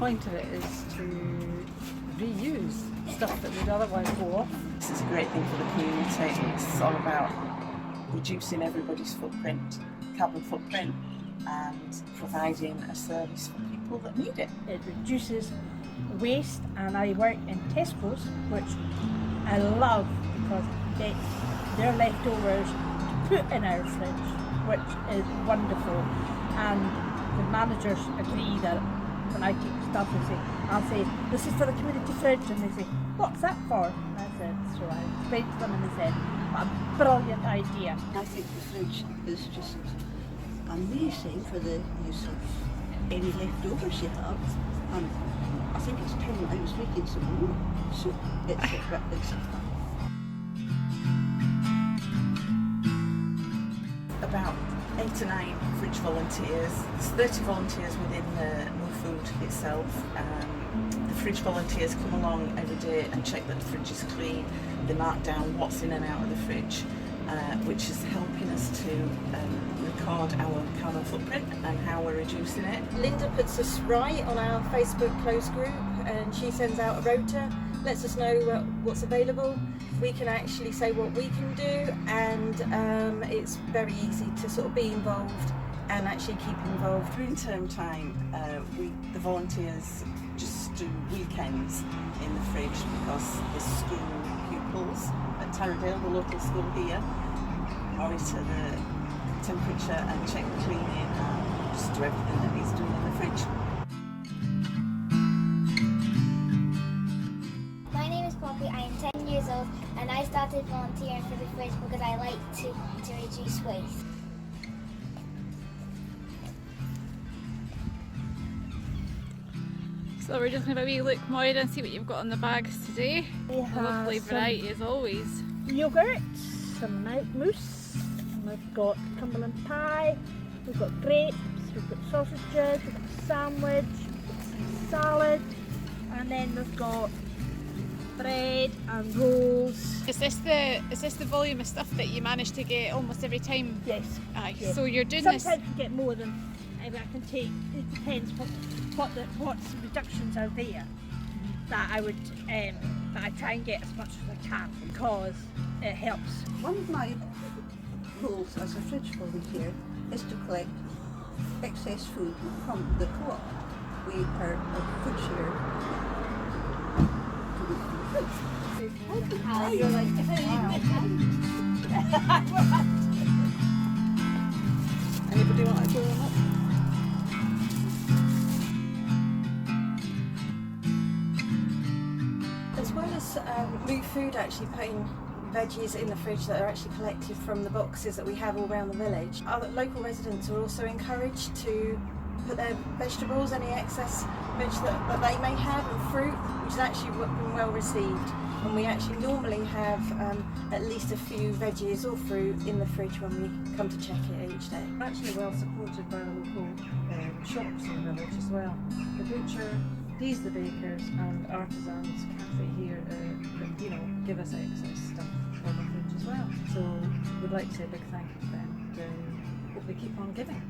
point of it is to reuse stuff that would otherwise go off. This is a great thing for the community. It's all about reducing everybody's footprint, carbon footprint, and providing a service for people that need it. It reduces waste, and I work in Tesco's, which I love because they're leftovers to put in our fridge, which is wonderful. And the managers agree that when I take stuff, I'll say, this is for the community fridge, and they say, what's that for? And I said, so I explained to them, and they said, what a brilliant idea. I think the fridge is just amazing for the use of any leftovers you have. I think it's time I was making some more, so it's About 8 or 9 fridge volunteers. There's 30 volunteers within the Muir of Ord itself. The fridge volunteers come along every day and check that the fridge is clean. They mark down what's in and out of the fridge, which is helping us to record our carbon footprint and how we're reducing it. Linda puts us right on our Facebook closed group, and she sends out a rota, lets us know what's available. We can actually say what we can do, and it's very easy to sort of be involved and actually keep involved. During term time, the volunteers just do weekends in the fridge because the school pupils at Taradale, the local school here, monitor the temperature and check the cleaning and just do everything that he's doing in the fridge. My name is Poppy, I am 10 years old, and I started volunteering for the fridge because I like to reduce waste. So we're just going to have a wee look, Moira, and see what you've got on the bags today. We A have lovely variety as always. Yogurt, some mousse, we've got Cumberland pie, we've got grapes, we've got sausages, we've got sandwich, we've got some salad, and then we've got bread and rolls. Is this the volume of stuff that you manage to get almost every time? Yes. Aye. Yes. So you're doing Sometimes this. you get more than I can take. It depends what reductions are there that I would that I try and get as much as I can because it helps. One of my roles as a fridge volunteer is to collect excess food from the co-op. We are a food share. You're like, Anybody want to go on up? As well as Muir of Ord actually putting veggies in the fridge that are actually collected from the boxes that we have all around the village, other local residents are also encouraged to put their vegetables, any excess veg that they may have, and fruit, which has actually been well received. And we actually normally have at least a few veggies or fruit in the fridge when we come to check it each day. We're actually well supported by the local shops in the village as well. The butcher, these the bakers, and artisans cafe here that give us excess stuff from the fridge as well. So we'd like to say a big thank you to them and hope they keep on giving.